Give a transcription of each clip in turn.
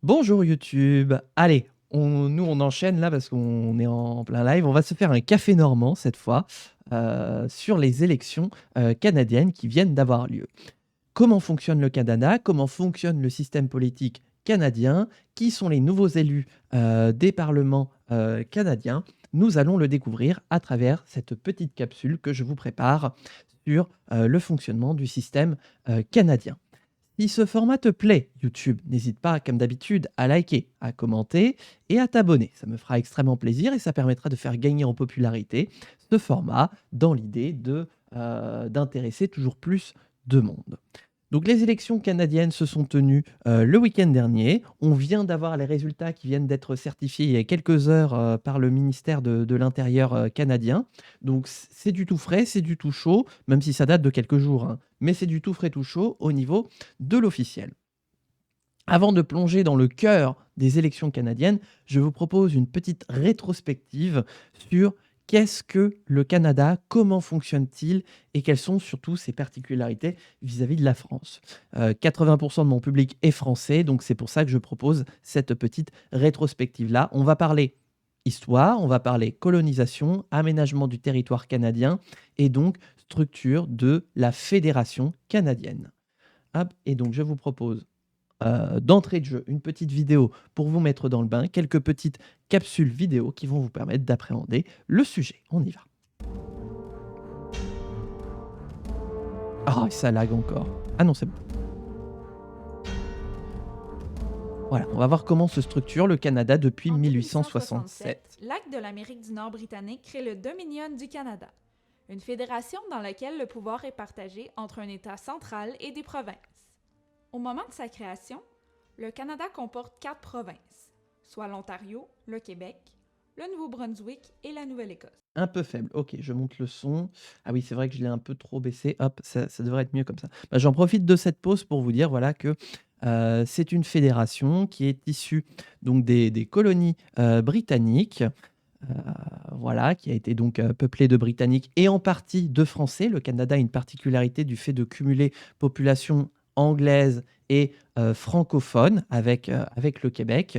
Bonjour YouTube. Allez, on enchaîne là parce qu'on est en plein live. On va se faire un café normand cette fois sur les élections canadiennes qui viennent d'avoir lieu. Comment fonctionne le Canada? Comment fonctionne le système politique canadien? Qui sont les nouveaux élus des parlements canadiens? Nous allons le découvrir à travers cette petite capsule que je vous prépare sur le fonctionnement du système canadien. Si ce format te plaît, YouTube, n'hésite pas, comme d'habitude, à liker, à commenter et à t'abonner. Ça me fera extrêmement plaisir et ça permettra de faire gagner en popularité ce format dans l'idée d'intéresser toujours plus de monde. Donc les élections canadiennes se sont tenues le week-end dernier. On vient d'avoir les résultats qui viennent d'être certifiés il y a quelques heures par le ministère de l'Intérieur canadien. Donc c'est du tout frais, c'est du tout chaud, même si ça date de quelques jours, hein. Mais c'est du tout frais, tout chaud au niveau de l'officiel. Avant de plonger dans le cœur des élections canadiennes, je vous propose une petite rétrospective sur qu'est-ce que le Canada, comment fonctionne-t-il et quelles sont surtout ses particularités vis-à-vis de la France. 80% de mon public est français, donc c'est pour ça que je propose cette petite rétrospective-là. On va parler histoire, on va parler colonisation, aménagement du territoire canadien et donc structure de la Fédération canadienne. Hop, et donc je vous propose d'entrée de jeu, une petite vidéo pour vous mettre dans le bain, quelques petites capsules vidéo qui vont vous permettre d'appréhender le sujet. On y va. Ah, ça lag encore. Ah non, c'est bon. Voilà, on va voir comment se structure le Canada depuis En 1867. 1867, l'acte de l'Amérique du Nord britannique crée le Dominion du Canada, une fédération dans laquelle le pouvoir est partagé entre un État central et des provinces. Au moment de sa création, le Canada comporte 4 provinces, soit l'Ontario, le Québec, le Nouveau-Brunswick et la Nouvelle-Écosse. Un peu faible. Ok, je monte le son. Ah oui, c'est vrai que je l'ai un peu trop baissé. Hop, ça devrait être mieux comme ça. Bah, j'en profite de cette pause pour vous dire voilà, que c'est une fédération qui est issue donc, des colonies britanniques. Voilà, qui a été donc peuplée de Britanniques et en partie de Français. Le Canada a une particularité du fait de cumuler population anglaise et francophone avec le Québec.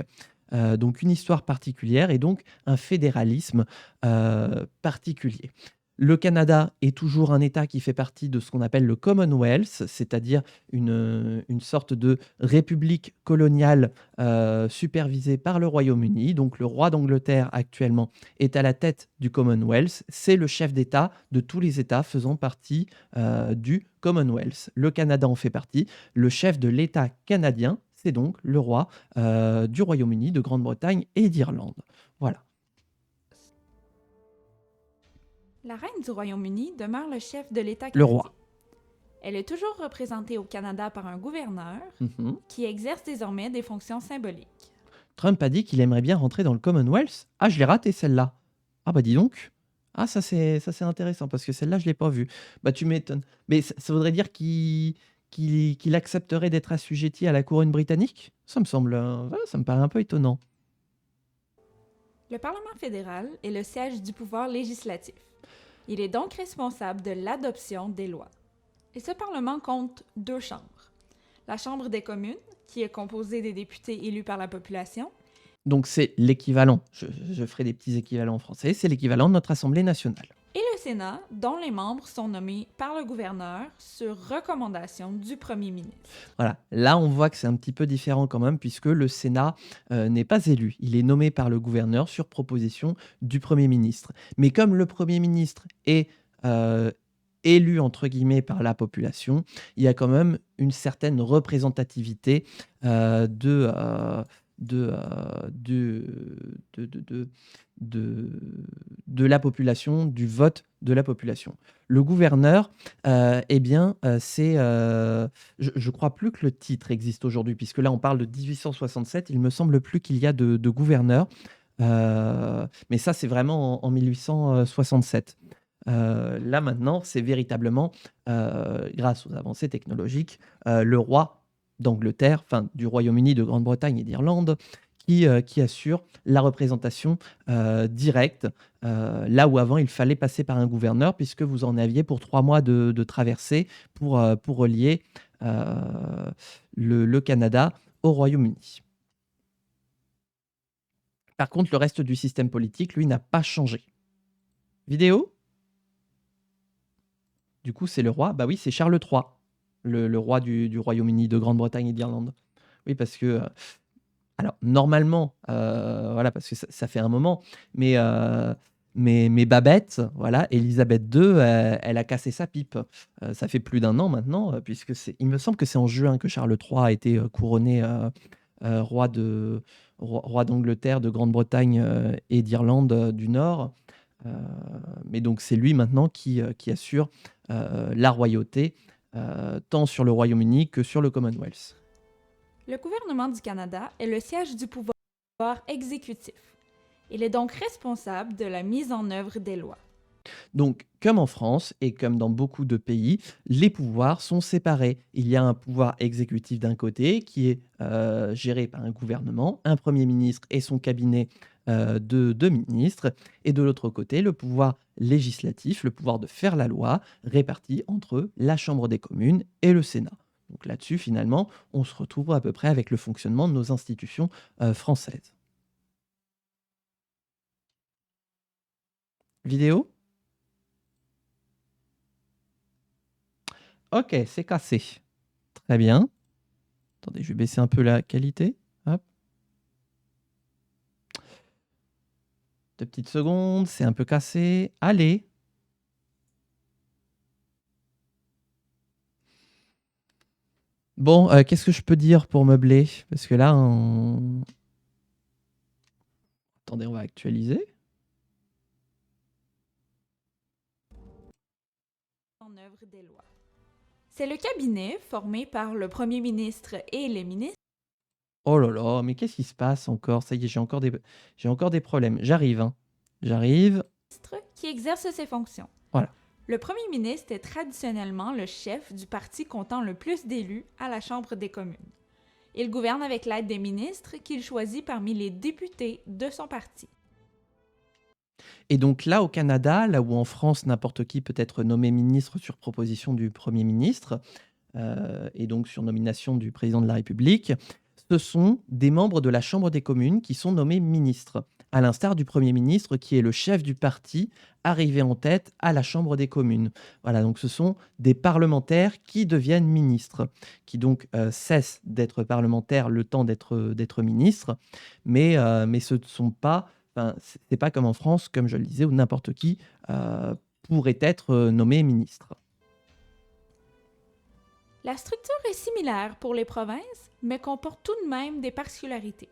Donc une histoire particulière et donc un fédéralisme particulier. Le Canada est toujours un État qui fait partie de ce qu'on appelle le Commonwealth, c'est-à-dire une sorte de république coloniale supervisée par le Royaume-Uni. Donc le roi d'Angleterre actuellement est à la tête du Commonwealth. C'est le chef d'État de tous les États faisant partie du Commonwealth. Le Canada en fait partie. Le chef de l'État canadien, c'est donc le roi du Royaume-Uni, de Grande-Bretagne et d'Irlande. Voilà. La reine du Royaume-Uni demeure le chef de l'État Le canadien. roi. Elle est toujours représentée au Canada par un gouverneur Mhm. qui exerce désormais des fonctions symboliques. Trump a dit qu'il aimerait bien rentrer dans le Commonwealth. Ah, je l'ai raté celle-là. Ah bah dis donc. Ah, ça c'est intéressant parce que celle-là, je l'ai pas vue. Bah tu m'étonnes. Mais ça voudrait dire qu'il accepterait d'être assujetti à la couronne britannique? Ça me semble, ouais, ça me paraît un peu étonnant. Le Parlement fédéral est le siège du pouvoir législatif. Il est donc responsable de l'adoption des lois. Et ce Parlement compte 2 chambres. La Chambre des communes, qui est composée des députés élus par la population, Donc c'est l'équivalent, je ferai des petits équivalents en français, c'est l'équivalent de notre Assemblée nationale. et le Sénat, dont les membres sont nommés par le gouverneur sur recommandation du premier ministre. Voilà, là on voit que c'est un petit peu différent quand même puisque le Sénat n'est pas élu, il est nommé par le gouverneur sur proposition du Premier ministre. Mais comme le Premier ministre est élu entre guillemets par la population, il y a quand même une certaine représentativité de, de, de la population, du vote de la population. Le gouverneur, eh bien, je crois plus que le titre existe aujourd'hui, puisque là, on parle de 1867. Il me semble plus qu'il y a de gouverneur. Mais ça, c'est vraiment en 1867. Là, maintenant, c'est véritablement, grâce aux avancées technologiques, le roi d'Angleterre, enfin du Royaume-Uni, de Grande-Bretagne et d'Irlande, qui assure la représentation directe, là où avant il fallait passer par un gouverneur, puisque vous en aviez pour 3 mois de traversée pour relier le Canada au Royaume-Uni. Par contre, le reste du système politique, lui, n'a pas changé. Vidéo? Du coup, c'est le roi. Bah oui, c'est Charles III, le roi du Royaume-Uni, de Grande-Bretagne et d'Irlande. Oui, parce que, alors normalement, voilà, parce que ça fait un moment, mais, mais Babette, voilà, Élisabeth II, elle a cassé sa pipe. Ça fait plus d'1 an maintenant, puisque il me semble que c'est en juin que Charles III a été couronné roi roi d'Angleterre, de Grande-Bretagne et d'Irlande du Nord. Euh, mais donc c'est lui maintenant qui assure la royauté, tant sur le Royaume-Uni que sur le Commonwealth. Le gouvernement du Canada est le siège du pouvoir exécutif. Il est donc responsable de la mise en œuvre des lois. Donc, comme en France et comme dans beaucoup de pays, les pouvoirs sont séparés. Il y a un pouvoir exécutif d'un côté qui est géré par un gouvernement, un Premier ministre et son cabinet de 2 ministres, et de l'autre côté, le pouvoir législatif, le pouvoir de faire la loi, réparti entre la Chambre des communes et le Sénat. Donc là-dessus, finalement, on se retrouve à peu près avec le fonctionnement de nos institutions françaises. Vidéo? Ok, c'est cassé. Très bien. Attendez, je vais baisser un peu la qualité. Hop. 2 petites secondes, c'est un peu cassé. Allez. Bon, qu'est-ce que je peux dire pour meubler? Parce que là, attendez, on va actualiser. En œuvre des lois. C'est le cabinet formé par le premier ministre et les ministres Oh là là, mais qu'est-ce qui se passe encore? Ça y est, j'ai encore des problèmes. J'arrive, hein. J'arrive. qui exercent ces fonctions. Voilà. Le premier ministre est traditionnellement le chef du parti comptant le plus d'élus à la Chambre des communes. Il gouverne avec l'aide des ministres qu'il choisit parmi les députés de son parti. Et donc là, au Canada, là où en France, n'importe qui peut être nommé ministre sur proposition du Premier ministre, et donc sur nomination du président de la République, ce sont des membres de la Chambre des communes qui sont nommés ministres, à l'instar du Premier ministre qui est le chef du parti arrivé en tête à la Chambre des communes. Voilà, donc ce sont des parlementaires qui deviennent ministres, qui donc cessent d'être parlementaires le temps d'être ministres, mais ce ne sont pas, enfin, c'est pas comme en France, comme je le disais, où n'importe qui pourrait être nommé ministre. La structure est similaire pour les provinces, mais comporte tout de même des particularités.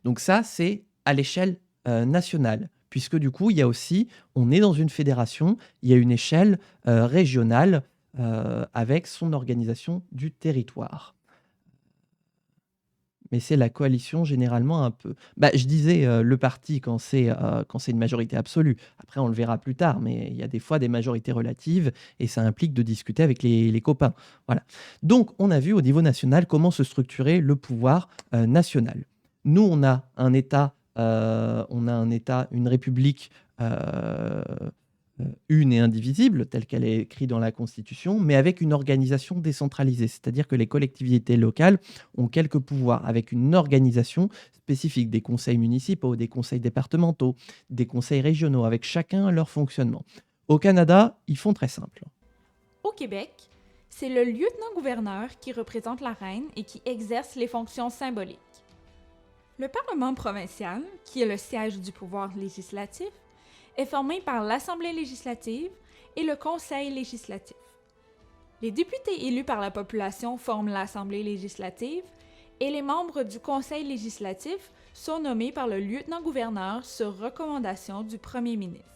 Donc ça, c'est à l'échelle nationale, puisque du coup, il y a aussi, on est dans une fédération, il y a une échelle régionale avec son organisation du territoire. Mais c'est la coalition généralement un peu. Bah, je disais le parti quand c'est une majorité absolue. Après, on le verra plus tard, mais il y a des fois des majorités relatives et ça implique de discuter avec les copains. Voilà. Donc, on a vu au niveau national comment se structurait le pouvoir national. Nous, on a un État, une république une et indivisible, telle qu'elle est écrite dans la Constitution, mais avec une organisation décentralisée. C'est-à-dire que les collectivités locales ont quelques pouvoirs, avec une organisation spécifique, des conseils municipaux, des conseils départementaux, des conseils régionaux, avec chacun leur fonctionnement. Au Canada, ils font très simple. Au Québec, c'est le lieutenant-gouverneur qui représente la reine et qui exerce les fonctions symboliques. Le Parlement provincial, qui est le siège du pouvoir législatif, est formé par l'Assemblée législative et le Conseil législatif. Les députés élus par la population forment l'Assemblée législative et les membres du Conseil législatif sont nommés par le lieutenant-gouverneur sur recommandation du Premier ministre.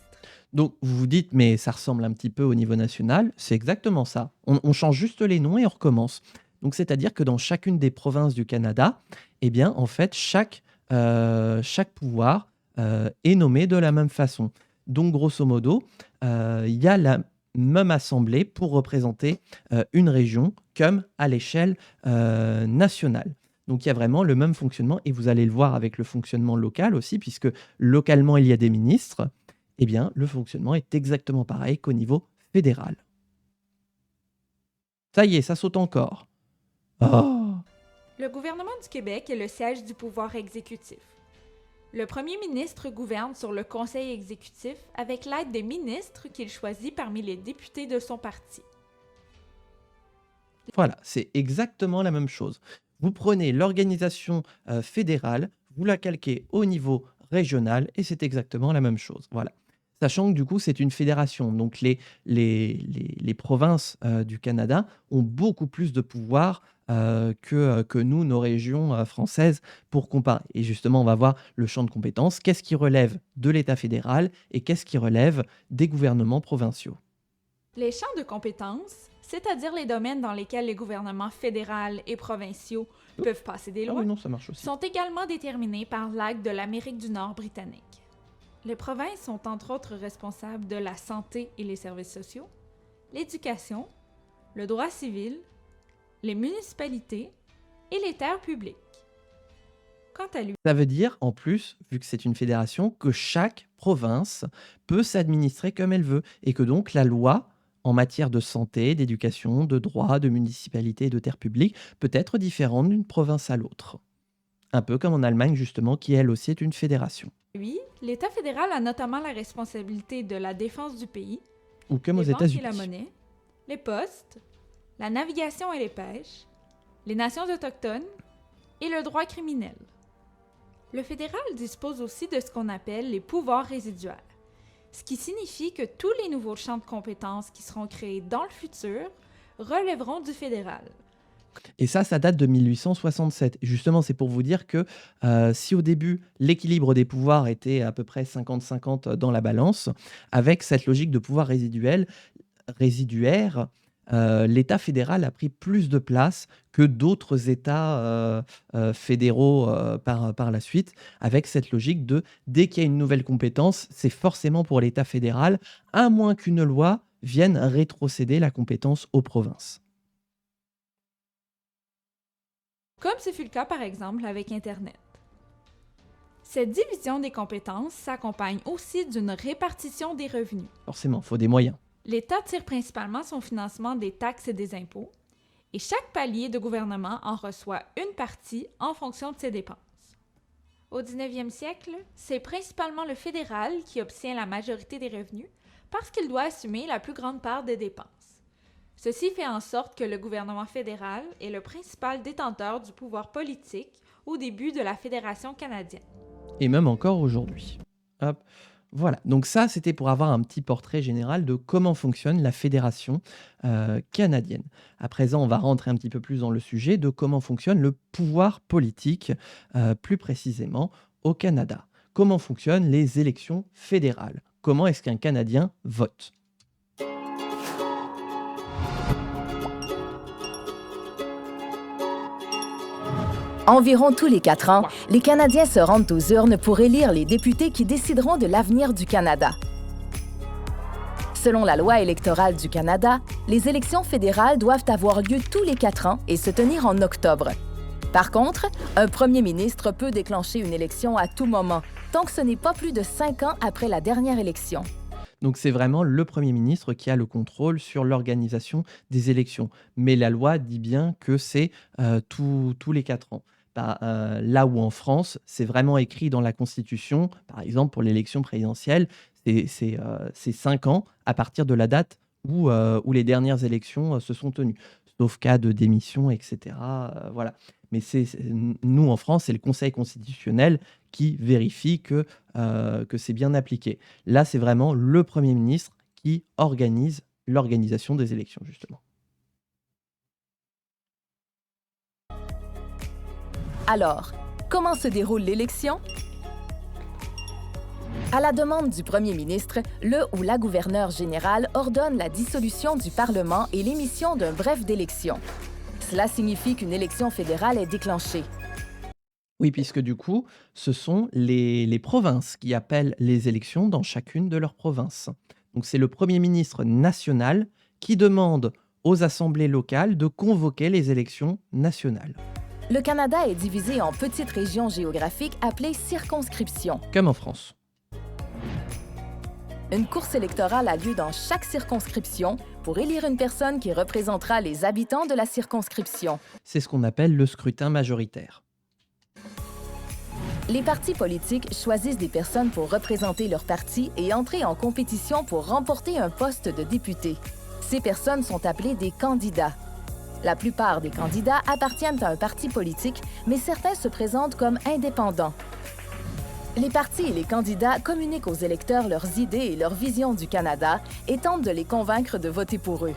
Donc vous vous dites, mais ça ressemble un petit peu au niveau national. C'est exactement ça. On change juste les noms et on recommence. Donc c'est-à-dire que dans chacune des provinces du Canada, eh bien en fait chaque pouvoir est nommé de la même façon. Donc grosso modo, il y a la même assemblée pour représenter une région comme à l'échelle nationale. Donc il y a vraiment le même fonctionnement et vous allez le voir avec le fonctionnement local aussi, puisque localement il y a des ministres. Eh bien, le fonctionnement est exactement pareil qu'au niveau fédéral. Ça y est, ça saute encore. Oh. Le gouvernement du Québec est le siège du pouvoir exécutif. Le premier ministre gouverne sur le conseil exécutif avec l'aide des ministres qu'il choisit parmi les députés de son parti. Voilà, c'est exactement la même chose. Vous prenez l'organisation fédérale, vous la calquez au niveau régional et c'est exactement la même chose. Voilà. Sachant que du coup, c'est une fédération. Donc les provinces du Canada ont beaucoup plus de pouvoir que nous, nos régions françaises, pour comparer. Et justement, on va voir le champ de compétences. Qu'est-ce qui relève de l'État fédéral et qu'est-ce qui relève des gouvernements provinciaux? Les champs de compétences, c'est-à-dire les domaines dans lesquels les gouvernements fédéraux et provinciaux peuvent passer des Ah lois, oui, non, ça marche aussi. sont également déterminés par l'Acte de l'Amérique du Nord britannique. Les provinces sont entre autres responsables de la santé et les services sociaux, l'éducation, le droit civil, les municipalités et les terres publiques. Quant à lui, Ça veut dire, en plus, vu que c'est une fédération, que chaque province peut s'administrer comme elle veut et que donc la loi en matière de santé, d'éducation, de droit, de municipalité et de terres publiques peut être différente d'une province à l'autre. Un peu comme en Allemagne, justement, qui elle aussi est une fédération. l'État fédéral a notamment la responsabilité de la défense du pays, Ou comme aux les banques et la États-Unis. monnaie, les postes, la navigation et les pêches, les nations autochtones et le droit criminel. Le fédéral dispose aussi de ce qu'on appelle les pouvoirs résiduaires, ce qui signifie que tous les nouveaux champs de compétences qui seront créés dans le futur relèveront du fédéral. Et ça date de 1867. Justement, c'est pour vous dire que si au début, l'équilibre des pouvoirs était à peu près 50-50 dans la balance, avec cette logique de pouvoir résiduaire, l'État fédéral a pris plus de place que d'autres États fédéraux par la suite, avec cette logique de dès qu'il y a une nouvelle compétence, c'est forcément pour l'État fédéral, à moins qu'une loi vienne rétrocéder la compétence aux provinces. Comme ce fut le cas par exemple avec Internet. Cette division des compétences s'accompagne aussi d'une répartition des revenus. Forcément, il faut des moyens. L'État tire principalement son financement des taxes et des impôts, et chaque palier de gouvernement en reçoit une partie en fonction de ses dépenses. Au 19e siècle, c'est principalement le fédéral qui obtient la majorité des revenus parce qu'il doit assumer la plus grande part des dépenses. Ceci fait en sorte que le gouvernement fédéral est le principal détenteur du pouvoir politique au début de la Fédération canadienne. Et même encore aujourd'hui. Hop. Voilà, donc ça c'était pour avoir un petit portrait général de comment fonctionne la fédération canadienne. À présent, on va rentrer un petit peu plus dans le sujet de comment fonctionne le pouvoir politique, plus précisément au Canada. Comment fonctionnent les élections fédérales? Comment est-ce qu'un Canadien vote? Environ tous les 4 ans, les Canadiens se rendent aux urnes pour élire les députés qui décideront de l'avenir du Canada. Selon la loi électorale du Canada, les élections fédérales doivent avoir lieu tous les 4 ans et se tenir en octobre. Par contre, un premier ministre peut déclencher une élection à tout moment, tant que ce n'est pas plus de 5 ans après la dernière élection. Donc c'est vraiment le Premier ministre qui a le contrôle sur l'organisation des élections. Mais la loi dit bien que c'est tous les 4 ans. Là où en France, c'est vraiment écrit dans la Constitution, par exemple pour l'élection présidentielle, c'est 5 ans à partir de la date où les dernières élections se sont tenues, sauf cas de démission, etc. Voilà. Mais nous, en France, c'est le Conseil constitutionnel qui vérifie que c'est bien appliqué. Là, c'est vraiment le Premier ministre qui organise l'organisation des élections, justement. Alors, comment se déroule l'élection? À la demande du premier ministre, le ou la gouverneure générale ordonne la dissolution du Parlement et l'émission d'un bref d'élection. Cela signifie qu'une élection fédérale est déclenchée. Oui, puisque du coup, ce sont les provinces qui appellent les élections dans chacune de leurs provinces. Donc c'est le Premier ministre national qui demande aux assemblées locales de convoquer les élections nationales. Le Canada est divisé en petites régions géographiques appelées circonscriptions. Comme en France. Une course électorale a lieu dans chaque circonscription pour élire une personne qui représentera les habitants de la circonscription. C'est ce qu'on appelle le scrutin majoritaire. Les partis politiques choisissent des personnes pour représenter leur parti et entrer en compétition pour remporter un poste de député. Ces personnes sont appelées des candidats. La plupart des candidats appartiennent à un parti politique, mais certains se présentent comme indépendants. Les partis et les candidats communiquent aux électeurs leurs idées et leur vision du Canada et tentent de les convaincre de voter pour eux.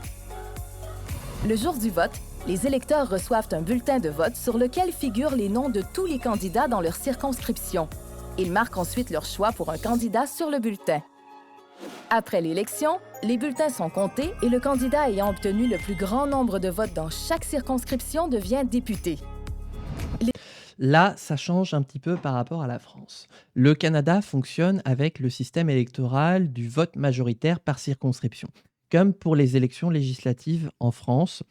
Le jour du vote, les électeurs reçoivent un bulletin de vote sur lequel figurent les noms de tous les candidats dans leur circonscription. Ils marquent ensuite leur choix pour un candidat sur le bulletin. Après l'élection, les bulletins sont comptés et le candidat ayant obtenu le plus grand nombre de votes dans chaque circonscription devient député. Là, ça change un petit peu par rapport à la France. Le Canada fonctionne avec le système électoral du vote majoritaire par circonscription, comme pour les élections législatives en France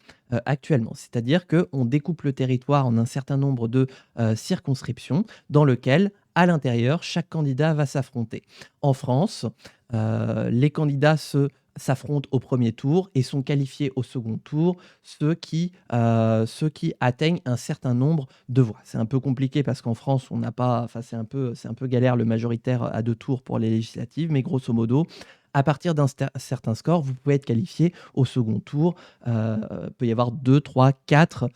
actuellement. C'est-à-dire qu'on découpe le territoire en un certain nombre de circonscriptions dans lesquelles, à l'intérieur, chaque candidat va s'affronter. En France, les candidats s'affrontent au premier tour et sont qualifiés au second tour ceux qui atteignent un certain nombre de voix. C'est un peu compliqué parce qu'en France, on n'a pas, enfin, c'est un peu galère le majoritaire à 2 tours pour les législatives, mais grosso modo, à partir d'un certain score, vous pouvez être qualifié au second tour. Peut y avoir 2, 3, 4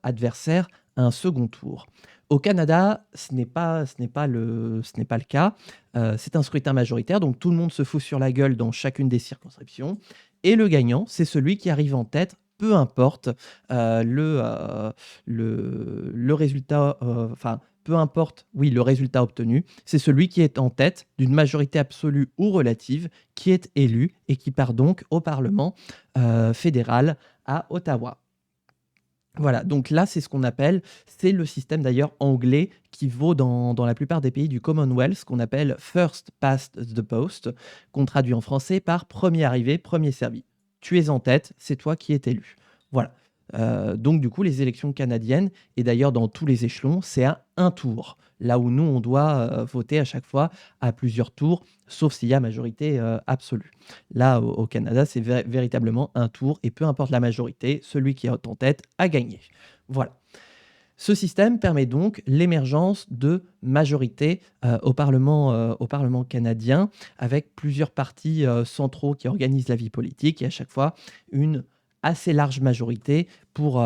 adversaires à un second tour. Au Canada, ce n'est pas le cas. C'est un scrutin majoritaire, donc tout le monde se fout sur la gueule dans chacune des circonscriptions. Et le gagnant, c'est celui qui arrive en tête, peu importe le résultat, peu importe, oui, le résultat obtenu, c'est celui qui est en tête d'une majorité absolue ou relative qui est élu et qui part donc au Parlement fédéral à Ottawa. Voilà, donc là, c'est ce qu'on appelle, c'est le système d'ailleurs anglais qui vaut dans la plupart des pays du Commonwealth, qu'on appelle First Past the Post, qu'on traduit en français par premier arrivé, premier servi. Tu es en tête, c'est toi qui es élu. Voilà. Donc du coup, les élections canadiennes, et d'ailleurs dans tous les échelons, c'est à un tour. Là où nous, on doit voter à chaque fois à plusieurs tours, sauf s'il y a majorité absolue. Là, au Canada, c'est véritablement un tour, et peu importe la majorité, celui qui est en tête a gagné. Voilà. Ce système permet donc l'émergence de majorités au Parlement canadien, avec plusieurs partis centraux qui organisent la vie politique, et à chaque fois une assez large majorité pour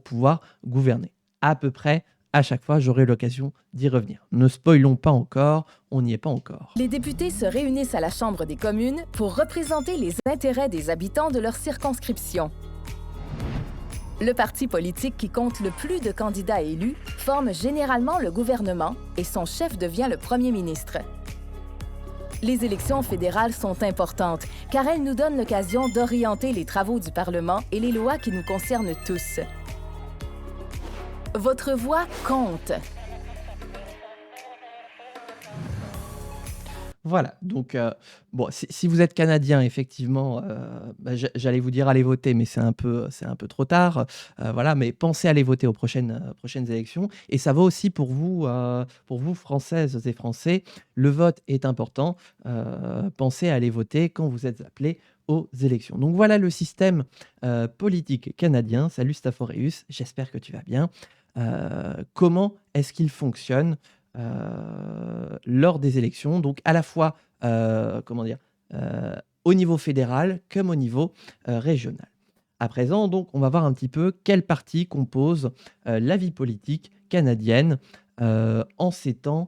pouvoir gouverner. À peu près à chaque fois, j'aurai l'occasion d'y revenir. Ne spoilons pas encore, on n'y est pas encore. Les députés se réunissent à la Chambre des communes pour représenter les intérêts des habitants de leur circonscription. Le parti politique qui compte le plus de candidats élus forme généralement le gouvernement et son chef devient le premier ministre. Les élections fédérales sont importantes car elles nous donnent l'occasion d'orienter les travaux du Parlement et les lois qui nous concernent tous. Votre voix compte. Voilà, donc bon, si vous êtes Canadien, effectivement, j'allais vous dire allez voter, mais c'est un peu trop tard. Voilà, mais pensez à aller voter aux prochaines élections. Et ça vaut aussi pour vous, Françaises et Français. Le vote est important. Pensez à aller voter quand vous êtes appelés aux élections. Donc voilà le système politique canadien. Salut Staphoreus, j'espère que tu vas bien. Comment est-ce qu'il fonctionne lors des élections, donc à la fois au niveau fédéral comme au niveau régional. À présent, donc, on va voir un petit peu quel parti compose la vie politique canadienne en ces temps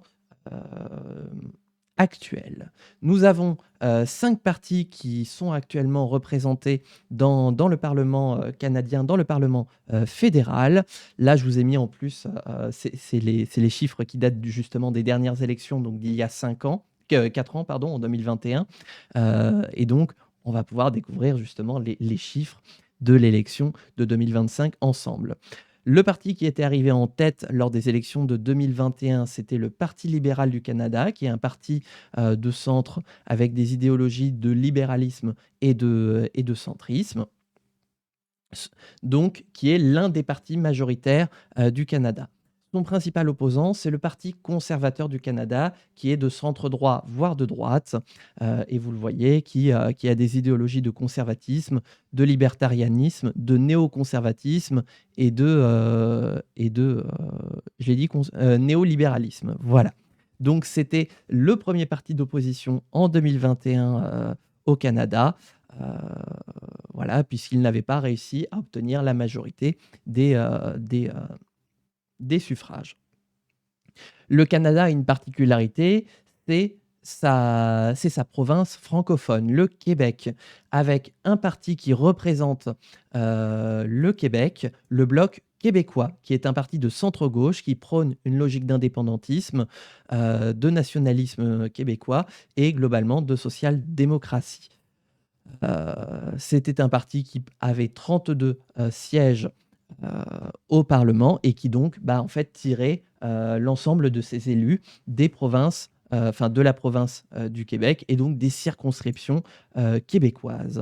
actuels. Nous avons 5 partis qui sont actuellement représentés dans le Parlement canadien, dans le Parlement fédéral. Là, je vous ai mis en plus, c'est les chiffres qui datent justement des dernières élections, donc d'il y a 4 ans, pardon, en 2021. Et donc, on va pouvoir découvrir justement les chiffres de l'élection de 2025 ensemble. Le parti qui était arrivé en tête lors des élections de 2021, c'était le Parti libéral du Canada, qui est un parti de centre avec des idéologies de libéralisme et de centrisme, donc qui est l'un des partis majoritaires du Canada. Son principal opposant, c'est le Parti conservateur du Canada, qui est de centre droit, voire de droite, et vous le voyez, qui a des idéologies de conservatisme, de libertarianisme, de néoconservatisme j'ai dit néolibéralisme. Voilà. Donc c'était le premier parti d'opposition en 2021 au Canada, euh, voilà, puisqu'il n'avait pas réussi à obtenir la majorité des suffrages. Le Canada a une particularité, c'est sa province francophone, le Québec, avec un parti qui représente le Québec, le Bloc québécois, qui est un parti de centre-gauche qui prône une logique d'indépendantisme, de nationalisme québécois et globalement de social-démocratie. C'était un parti qui avait 32 sièges au Parlement et qui donc en fait tirait l'ensemble de ses élus des provinces, de la province du Québec et donc des circonscriptions québécoises.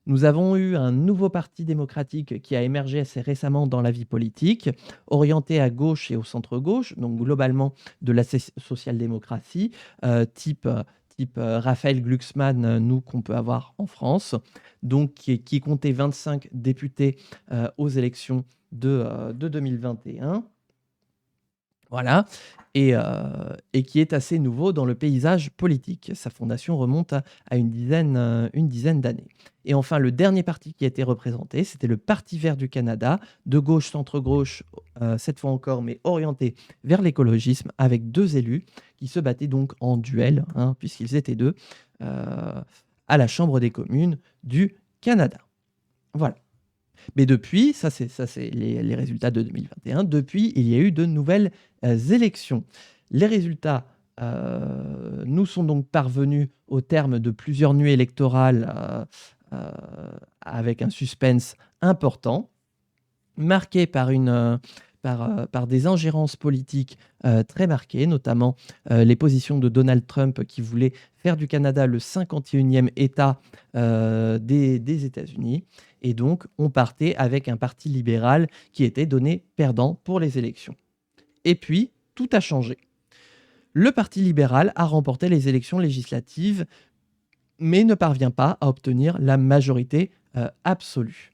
Nous avons eu un nouveau parti démocratique qui a émergé assez récemment dans la vie politique, orienté à gauche et au centre-gauche, donc globalement de la social-démocratie, type Raphaël Glucksmann, nous, qu'on peut avoir en France, donc qui comptait 25 députés aux élections de 2021. Voilà, et qui est assez nouveau dans le paysage politique. Sa fondation remonte à une dizaine d'années. Et enfin, le dernier parti qui a été représenté, c'était le Parti vert du Canada, de gauche, centre-gauche, cette fois encore, mais orienté vers l'écologisme, avec 2 élus qui se battaient donc en duel, puisqu'ils étaient 2, à la Chambre des communes du Canada. Voilà. Mais depuis, ça c'est les résultats de 2021, depuis, il y a eu de nouvelles élections. Les résultats nous sont donc parvenus au terme de plusieurs nuits électorales avec un suspense important, marqué par des ingérences politiques très marquées, notamment les positions de Donald Trump qui voulait faire du Canada le 51e État des États-Unis. Et donc, on partait avec un parti libéral qui était donné perdant pour les élections. Et puis, tout a changé. Le Parti libéral a remporté les élections législatives, mais ne parvient pas à obtenir la majorité absolue.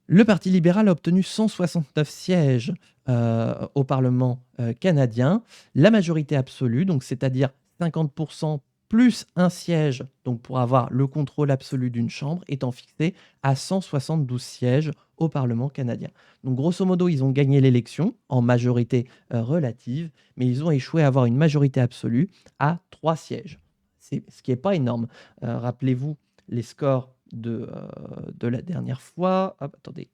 Le Parti libéral a obtenu 169 sièges au Parlement canadien, la majorité absolue, donc c'est-à-dire 50% plus un siège, donc pour avoir le contrôle absolu d'une chambre, étant fixé à 172 sièges au Parlement canadien. Donc grosso modo, ils ont gagné l'élection en majorité relative, mais ils ont échoué à avoir une majorité absolue à 3 sièges. Ce qui n'est pas énorme. Rappelez-vous les scores de la dernière fois. Hop, attendez.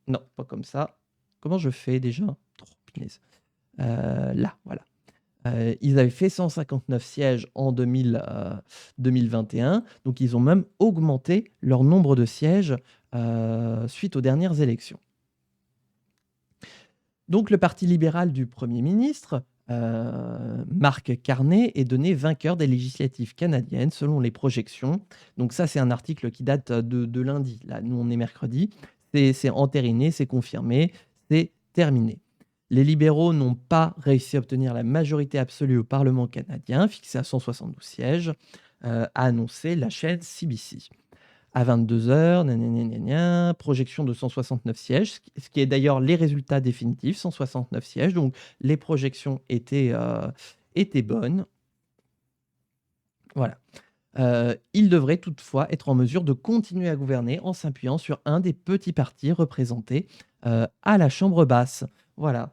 Non, pas comme ça. Comment je fais déjà? Punaise. Là, voilà. Ils avaient fait 159 sièges en 2021, donc ils ont même augmenté leur nombre de sièges suite aux dernières élections. Donc le Parti libéral du Premier ministre, Marc Carney, est donné vainqueur des législatives canadiennes selon les projections. Donc ça, c'est un article qui date de lundi. Là, nous, on est mercredi. C'est entériné, c'est confirmé, c'est terminé. Les libéraux n'ont pas réussi à obtenir la majorité absolue au Parlement canadien, fixée à 172 sièges, a annoncé la chaîne CBC. À 22h, projection de 169 sièges, ce qui est d'ailleurs les résultats définitifs, 169 sièges. Donc les projections étaient bonnes. Voilà. Il devrait toutefois être en mesure de continuer à gouverner en s'appuyant sur un des petits partis représentés à la Chambre basse. Voilà.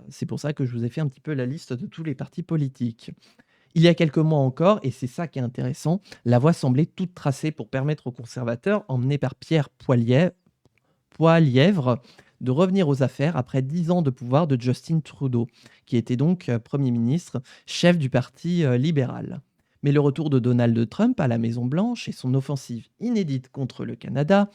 C'est pour ça que je vous ai fait un petit peu la liste de tous les partis politiques. Il y a quelques mois encore, et c'est ça qui est intéressant, la voie semblait toute tracée pour permettre aux conservateurs, emmenés par Pierre Poilievre, de revenir aux affaires après 10 ans de pouvoir de Justin Trudeau, qui était donc Premier ministre, chef du Parti libéral. Mais le retour de Donald Trump à la Maison-Blanche et son offensive inédite contre le Canada,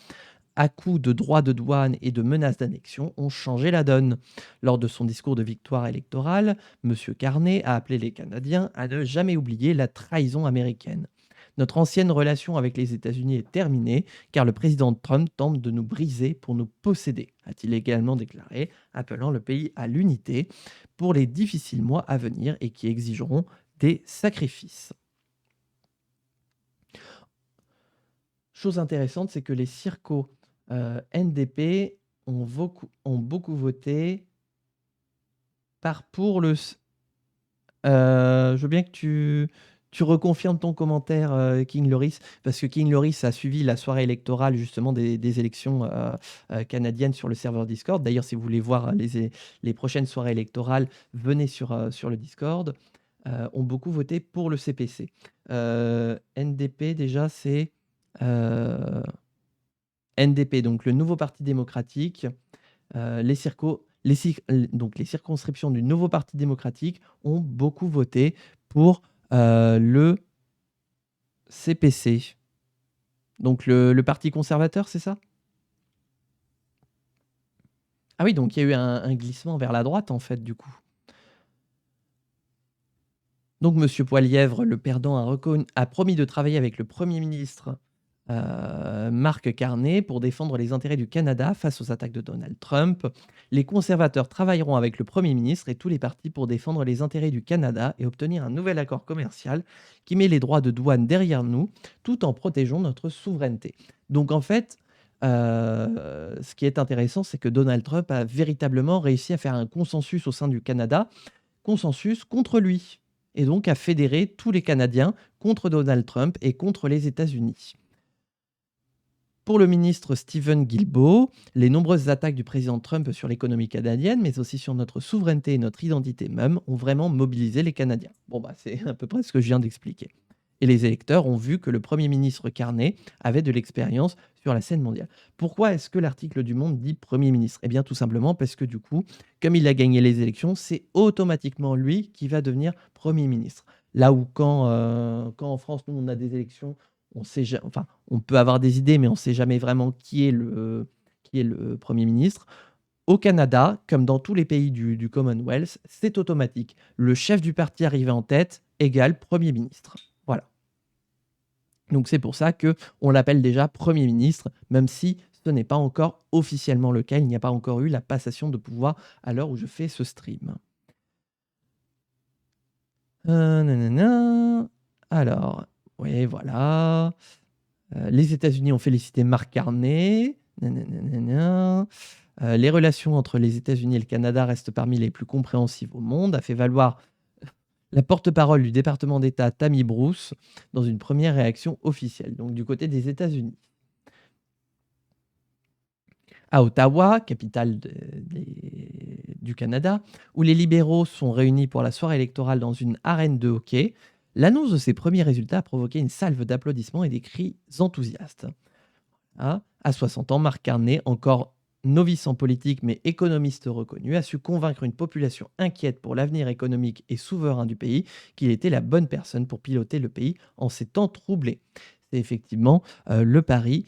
à coups de droits de douane et de menaces d'annexion, ont changé la donne. Lors de son discours de victoire électorale, M. Carney a appelé les Canadiens à ne jamais oublier la trahison américaine. Notre ancienne relation avec les États-Unis est terminée, car le président Trump tente de nous briser pour nous posséder, a-t-il également déclaré, appelant le pays à l'unité pour les difficiles mois à venir et qui exigeront des sacrifices. Chose intéressante, c'est que les circos NDP ont beaucoup voté pour le... je veux bien que tu reconfirmes ton commentaire, King Loris, parce que King Loris a suivi la soirée électorale justement des élections canadiennes sur le serveur Discord. D'ailleurs, si vous voulez voir les prochaines soirées électorales, venez sur le Discord. Ont beaucoup voté pour le CPC. NDP, déjà, c'est NDP, donc le nouveau Parti démocratique. Donc les circonscriptions du nouveau Parti démocratique ont beaucoup voté pour le CPC. Donc le Parti conservateur, c'est ça? Ah oui, donc il y a eu un glissement vers la droite, en fait, du coup. Donc M. Poilièvre, le perdant, a promis de travailler avec le Premier ministre Mark Carney pour défendre les intérêts du Canada face aux attaques de Donald Trump. Les conservateurs travailleront avec le Premier ministre et tous les partis pour défendre les intérêts du Canada et obtenir un nouvel accord commercial qui met les droits de douane derrière nous tout en protégeant notre souveraineté. Donc en fait, ce qui est intéressant, c'est que Donald Trump a véritablement réussi à faire un consensus au sein du Canada, consensus contre lui, et donc à fédérer tous les Canadiens contre Donald Trump et contre les États-Unis. Pour le ministre Stephen Guilbeault, les nombreuses attaques du président Trump sur l'économie canadienne, mais aussi sur notre souveraineté et notre identité même, ont vraiment mobilisé les Canadiens. Bon, c'est à peu près ce que je viens d'expliquer. Et les électeurs ont vu que le Premier ministre Carney avait de l'expérience sur la scène mondiale. Pourquoi est-ce que l'article du Monde dit Premier ministre? Eh bien, tout simplement parce que du coup, comme il a gagné les élections, c'est automatiquement lui qui va devenir Premier ministre. Là où quand en France, nous, on a des élections, on peut avoir des idées, mais on ne sait jamais vraiment qui est le Premier ministre. Au Canada, comme dans tous les pays du Commonwealth, c'est automatique. Le chef du parti arrivé en tête égale Premier ministre. Voilà. Donc c'est pour ça qu'on l'appelle déjà Premier ministre, même si ce n'est pas encore officiellement le cas. Il n'y a pas encore eu la passation de pouvoir à l'heure où je fais ce stream. Alors, oui, voilà. Les États-Unis ont félicité Mark Carney. Les relations entre les États-Unis et le Canada restent parmi les plus compréhensives au monde, a fait valoir la porte-parole du département d'État Tammy Bruce dans une première réaction officielle, donc du côté des États-Unis. À Ottawa, capitale du Canada, où les libéraux sont réunis pour la soirée électorale dans une arène de hockey, l'annonce de ces premiers résultats a provoqué une salve d'applaudissements et des cris enthousiastes. À 60 ans, Mark Carney, encore novice en politique mais économiste reconnu, a su convaincre une population inquiète pour l'avenir économique et souverain du pays qu'il était la bonne personne pour piloter le pays en ces temps troublés. C'est effectivement le pari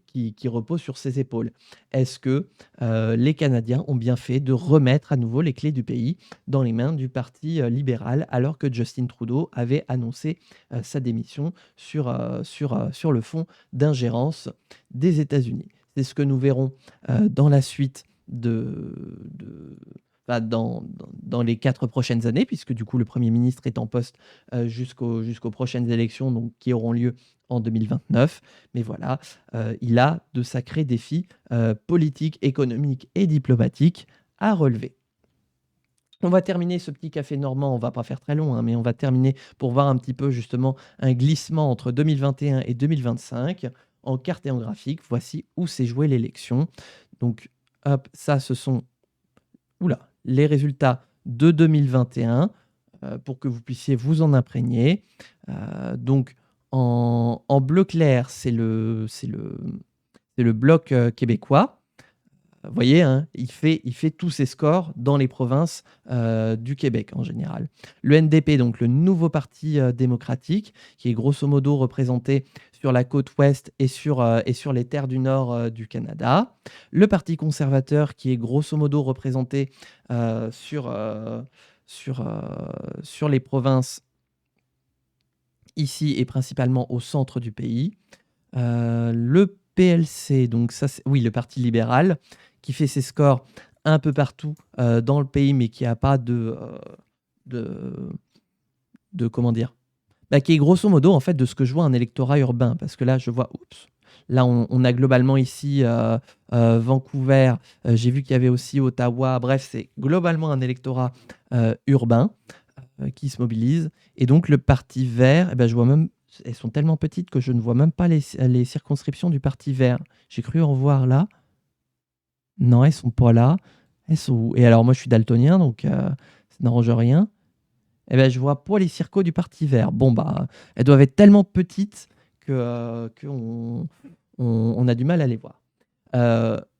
qui repose sur ses épaules. Est-ce que les Canadiens ont bien fait de remettre à nouveau les clés du pays dans les mains du Parti libéral alors que Justin Trudeau avait annoncé sa démission sur le fond d'ingérence des États-Unis? C'est ce que nous verrons dans la suite dans les 4 prochaines années, puisque du coup le Premier ministre est en poste jusqu'aux prochaines élections donc, qui auront lieu en 2029. Mais voilà, il a de sacrés défis politiques, économiques et diplomatiques à relever. On va terminer ce petit café normand, on va pas faire très long, mais on va terminer pour voir un petit peu justement un glissement entre 2021 et 2025. En carte et en graphique, voici où s'est jouée l'élection. Donc, hop, ça, ce sont les résultats de 2021 pour que vous puissiez vous en imprégner. Donc, en bleu clair, c'est le bloc québécois. Vous voyez, il fait tous ses scores dans les provinces du Québec en général. Le NDP, donc le nouveau parti démocratique, qui est grosso modo représenté sur la côte ouest et sur les terres du nord du Canada. Le Parti conservateur, qui est grosso modo représenté sur les provinces ici et principalement au centre du pays. Le PLC, donc ça, oui, le Parti libéral, qui fait ses scores un peu partout dans le pays, mais qui n'a pas de, comment dire, bah, qui est grosso modo, en fait, de ce que je vois, un électorat urbain. Parce que là, je vois, là, on a globalement ici Vancouver, j'ai vu qu'il y avait aussi Ottawa, bref, c'est globalement un électorat urbain qui se mobilise. Et donc, le Parti vert, eh ben, je vois même, elles sont tellement petites que je ne vois même pas les circonscriptions du Parti vert. J'ai cru en voir là. Non, elles sont pas là. Elles sont où? Et alors, moi, je suis daltonien, donc ça n'arrange rien. Eh ben, je vois pas les circos du Parti vert. Bon, bah, elles doivent être tellement petites qu'on a du mal à les voir.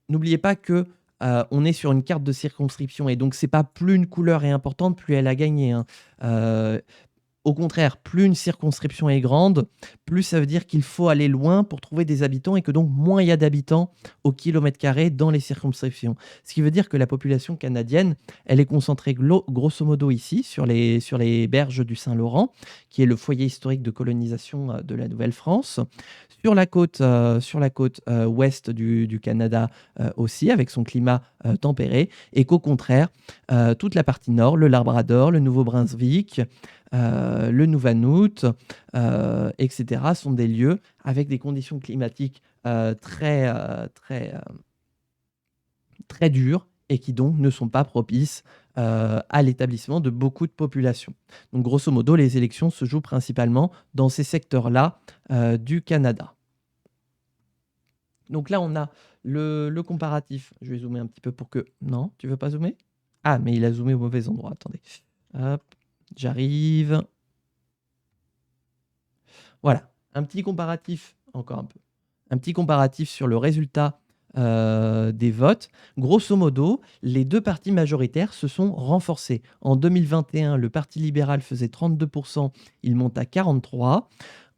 N'oubliez pas que on est sur une carte de circonscription et donc c'est pas plus une couleur est importante, plus elle a gagné, hein. Au contraire, plus une circonscription est grande, plus ça veut dire qu'il faut aller loin pour trouver des habitants et que donc moins il y a d'habitants au kilomètre carré dans les circonscriptions. Ce qui veut dire que la population canadienne, elle est concentrée grosso modo ici, sur les berges du Saint-Laurent, qui est le foyer historique de colonisation de la Nouvelle-France. Sur la côte ouest du Canada aussi, avec son climat tempéré, et qu'au contraire, toute la partie nord, le Labrador, le Nouveau-Brunswick, le Nunavut, etc., sont des lieux avec des conditions climatiques très dures et qui donc ne sont pas propices à l'établissement de beaucoup de populations. Donc grosso modo, les élections se jouent principalement dans ces secteurs-là du Canada. Donc là, on a le comparatif. Je vais zoomer un petit peu pour que... Non, tu veux pas zoomer? Ah, mais il a zoomé au mauvais endroit. Attendez. Hop, j'arrive. Voilà, un petit comparatif, encore un peu. Un petit comparatif sur le résultat des votes. Grosso modo, les deux partis majoritaires se sont renforcés. En 2021, le Parti libéral faisait 32%, il monte à 43%.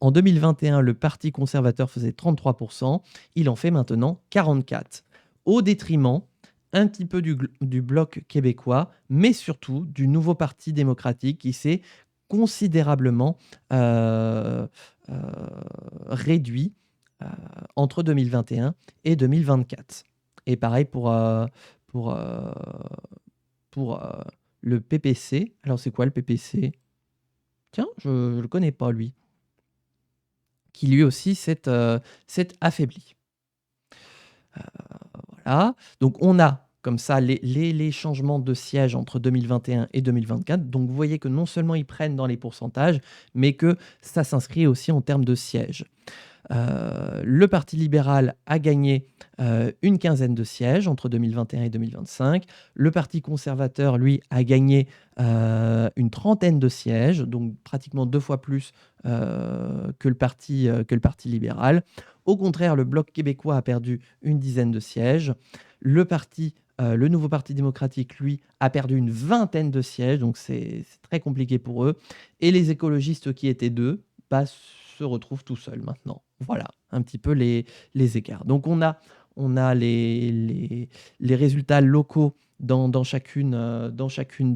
En 2021, le Parti conservateur faisait 33%, il en fait maintenant 44%. Au détriment un petit peu du bloc québécois, mais surtout du nouveau Parti démocratique qui s'est considérablement réduit entre 2021 et 2024. Et pareil pour le PPC. Alors c'est quoi le PPC? Tiens, je ne le connais pas lui. Qui lui aussi s'est affaibli. Voilà. Donc on a comme ça les changements de siège entre 2021 et 2024. Donc vous voyez que non seulement ils prennent dans les pourcentages, mais que ça s'inscrit aussi en termes de sièges. Le Parti libéral a gagné une quinzaine de sièges entre 2021 et 2025. Le Parti conservateur, lui, a gagné une trentaine de sièges, donc pratiquement 2 fois plus que le Parti libéral. Au contraire, le Bloc québécois a perdu une dizaine de sièges. Le nouveau Parti démocratique, lui, a perdu une vingtaine de sièges, donc c'est très compliqué pour eux. Et les écologistes, qui étaient deux, se retrouvent tout seuls maintenant. Voilà, un petit peu les écarts. Donc on a les résultats locaux dans chacune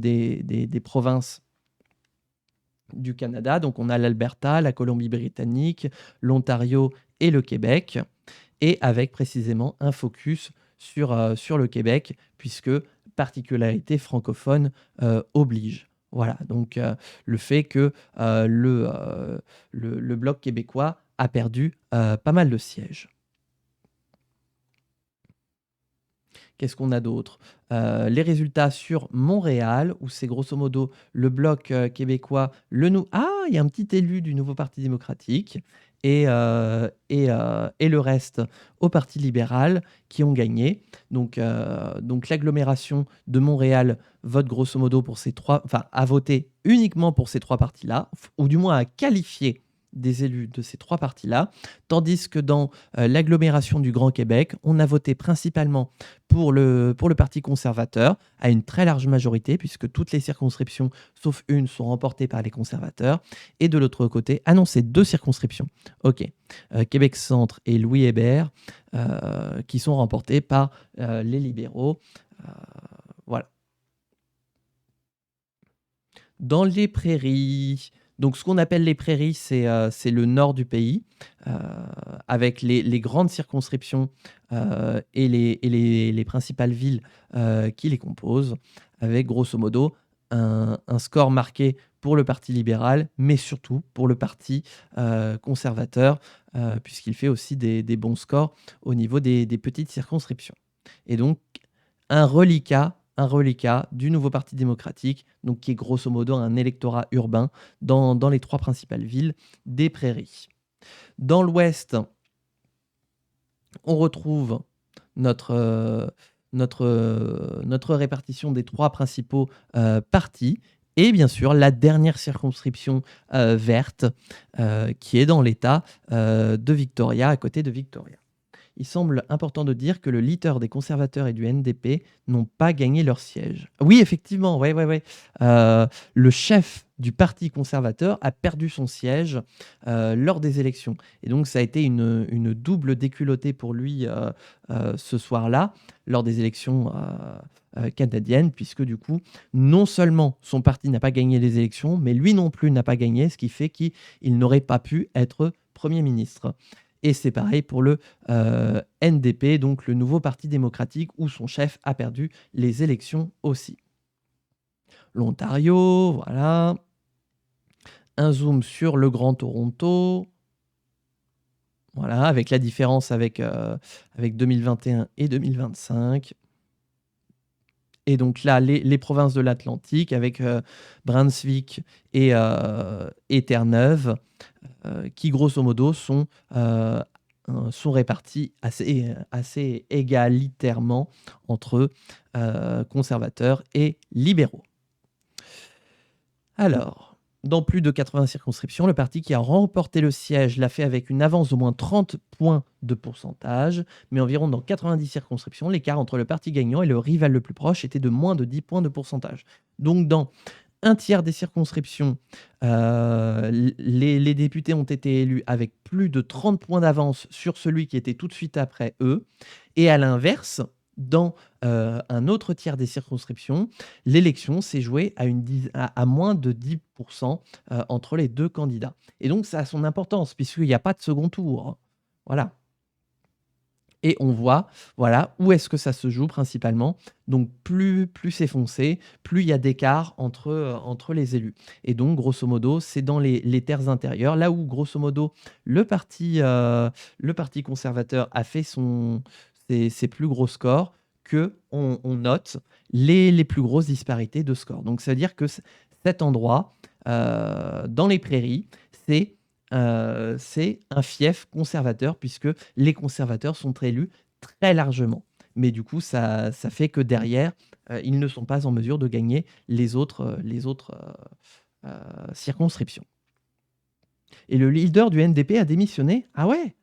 des provinces du Canada. Donc on a l'Alberta, la Colombie-Britannique, l'Ontario et le Québec, et avec précisément un focus sur le Québec, puisque particularité francophone oblige. Voilà, donc le fait que le Bloc québécois a perdu pas mal de sièges. Qu'est-ce qu'on a d'autre? Les résultats sur Montréal, où c'est grosso modo le Bloc québécois, Ah, il y a un petit élu du nouveau Parti démocratique, et le reste au Parti libéral qui ont gagné. Donc l'agglomération de Montréal vote grosso modo pour a voté uniquement pour ces 3 partis-là, ou du moins a qualifié des élus de ces 3 partis-là, tandis que dans l'agglomération du Grand Québec, on a voté principalement pour le Parti conservateur, à une très large majorité, puisque toutes les circonscriptions, sauf une, sont remportées par les conservateurs. Et de l'autre côté, c'est 2 circonscriptions. Ok, Québec-Centre et Louis-Hébert, qui sont remportées par les libéraux. Voilà. Dans les prairies, Donc, ce qu'on appelle les prairies, c'est le nord du pays, euh, avec les grandes circonscriptions et les principales villes qui les composent, avec grosso modo un score marqué pour le Parti libéral, mais surtout pour le Parti conservateur, puisqu'il fait aussi des bons scores au niveau des petites circonscriptions. Et donc, un reliquat du nouveau Parti démocratique, donc qui est grosso modo un électorat urbain dans les 3 principales villes des prairies. Dans l'ouest, on retrouve notre répartition des 3 principaux partis et bien sûr la dernière circonscription verte qui est dans l'État de Victoria, à côté de Victoria. Il semble important de dire que le leader des conservateurs et du NDP n'ont pas gagné leur siège. Oui, effectivement, ouais. Le chef du parti conservateur a perdu son siège lors des élections. Et donc, ça a été une double déculottée pour lui ce soir-là, lors des élections canadiennes, puisque du coup, non seulement son parti n'a pas gagné les élections, mais lui non plus n'a pas gagné, ce qui fait qu'il n'aurait pas pu être Premier ministre. Et c'est pareil pour le NDP, donc le nouveau Parti démocratique, où son chef a perdu les élections aussi. L'Ontario, voilà. Un zoom sur le Grand Toronto. Voilà, avec la différence avec 2021 et 2025. Et donc là, les provinces de l'Atlantique, avec Brunswick et Terre-Neuve, qui grosso modo sont répartis assez égalitairement entre conservateurs et libéraux. Alors, dans plus de 80 circonscriptions, le parti qui a remporté le siège l'a fait avec une avance d'au moins 30 points de pourcentage, mais environ dans 90 circonscriptions, l'écart entre le parti gagnant et le rival le plus proche était de moins de 10 points de pourcentage. Donc dans un tiers des circonscriptions, les députés ont été élus avec plus de 30 points d'avance sur celui qui était tout de suite après eux. Et à l'inverse, dans un autre tiers des circonscriptions, l'élection s'est jouée à moins de 10% entre les 2 candidats. Et donc, ça a son importance, puisqu'il n'y a pas de second tour. Voilà. Et on voit, voilà, où est-ce que ça se joue principalement. Donc, plus c'est foncé, plus il y a d'écart entre les élus. Et donc, grosso modo, c'est dans les terres intérieures, là où, grosso modo, le parti conservateur a fait ses plus gros scores, qu'on note les plus grosses disparités de scores. Donc, ça veut dire que cet endroit, dans les prairies, c'est un fief conservateur, puisque les conservateurs sont élus très largement. Mais du coup, ça fait que derrière, ils ne sont pas en mesure de gagner les autres circonscriptions. Et le leader du NDP a démissionné. Ah ouais?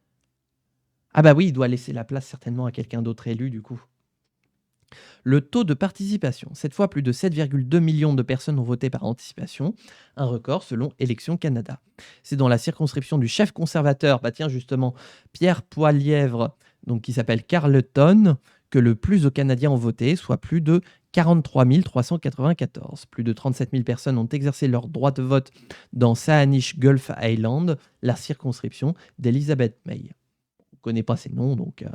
Ah bah oui, il doit laisser la place certainement à quelqu'un d'autre élu du coup. Le taux de participation. Cette fois, plus de 7,2 millions de personnes ont voté par anticipation, un record selon Élections Canada. C'est dans la circonscription du chef conservateur, bah tiens justement, Pierre Poilièvre, donc qui s'appelle Carleton, que le plus de Canadiens ont voté, soit plus de 43 394. Plus de 37 000 personnes ont exercé leur droit de vote dans Saanich Gulf Island, la circonscription d'Elizabeth May. On ne connaît pas ces noms, donc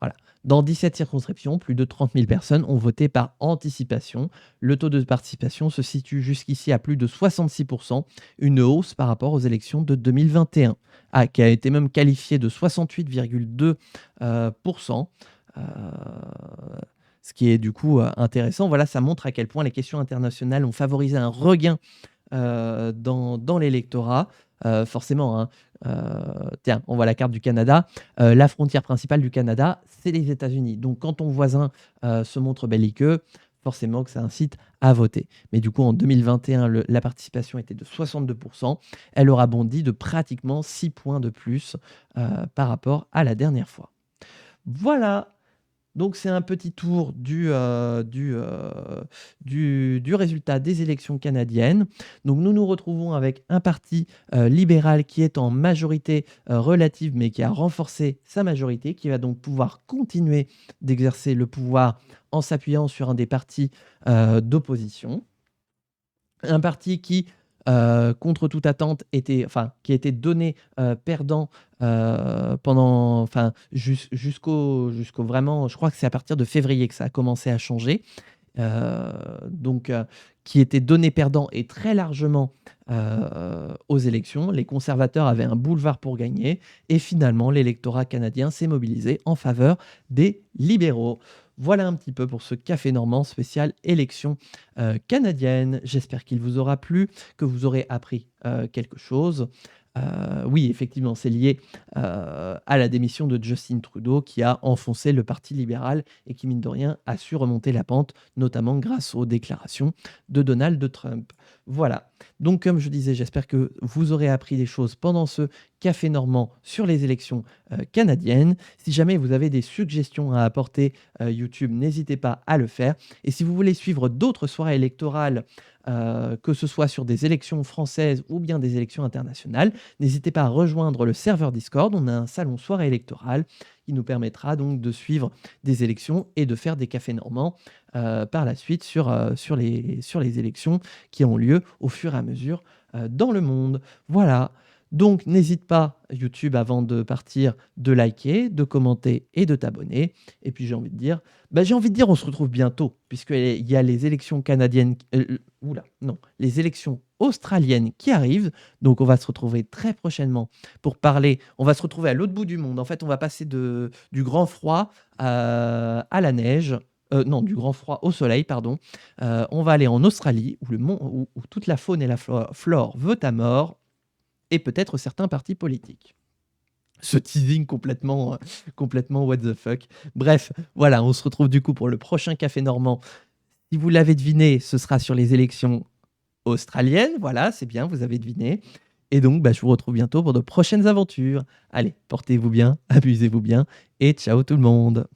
voilà. Dans 17 circonscriptions, plus de 30 000 personnes ont voté par anticipation. Le taux de participation se situe jusqu'ici à plus de 66%, une hausse par rapport aux élections de 2021, qui a été même qualifiée de 68,2%, ce qui est du coup intéressant. Voilà, ça montre à quel point les questions internationales ont favorisé un regain dans l'électorat. Forcément, hein. Tiens, on voit la carte du Canada. La frontière principale du Canada, c'est les États-Unis. Donc, quand ton voisin se montre belliqueux, forcément que ça incite à voter. Mais du coup, en 2021, la participation était de 62%. Elle aura bondi de pratiquement 6 points de plus par rapport à la dernière fois. Voilà. Donc, c'est un petit tour du résultat des élections canadiennes. Donc, nous nous retrouvons avec un parti libéral qui est en majorité relative, mais qui a renforcé sa majorité, qui va donc pouvoir continuer d'exercer le pouvoir en s'appuyant sur un des partis d'opposition. Un parti qui contre toute attente, qui a été donné perdant pendant, jusqu'au vraiment, je crois que c'est à partir de février que ça a commencé à changer. Euh, donc, qui était donné perdant et très largement aux élections. Les conservateurs avaient un boulevard pour gagner et finalement l'électorat canadien s'est mobilisé en faveur des libéraux. Voilà un petit peu pour ce Café Normand spécial élection canadienne. J'espère qu'il vous aura plu, que vous aurez appris quelque chose. Oui, effectivement, c'est lié à la démission de Justin Trudeau qui a enfoncé le Parti libéral et qui, mine de rien, a su remonter la pente, notamment grâce aux déclarations de Donald Trump. Voilà. Donc, comme je disais, j'espère que vous aurez appris des choses pendant ce Café Normand sur les élections canadiennes. Si jamais vous avez des suggestions à apporter YouTube, n'hésitez pas à le faire. Et si vous voulez suivre d'autres soirées électorales, que ce soit sur des élections françaises ou bien des élections internationales, n'hésitez pas à rejoindre le serveur Discord. On a un salon soirée électorale qui nous permettra donc de suivre des élections et de faire des cafés normands par la suite sur les élections qui ont lieu au fur et à mesure dans le monde. Voilà. Donc n'hésite pas, YouTube, avant de partir, de liker, de commenter et de t'abonner. Et puis j'ai envie de dire, on se retrouve bientôt, puisqu'il y a les élections canadiennes, les élections australiennes qui arrivent. Donc on va se retrouver très prochainement pour parler. On va se retrouver à l'autre bout du monde. En fait, on va passer du grand froid à la neige. Non, du grand froid au soleil, pardon. On va aller en Australie, où toute la faune et la flore veut à mort, et peut-être certains partis politiques. Ce teasing complètement what the fuck. Bref, voilà, on se retrouve du coup pour le prochain Café Normand. Si vous l'avez deviné, ce sera sur les élections australiennes. Voilà, c'est bien, vous avez deviné. Et donc, je vous retrouve bientôt pour de prochaines aventures. Allez, portez-vous bien, amusez-vous bien, et ciao tout le monde.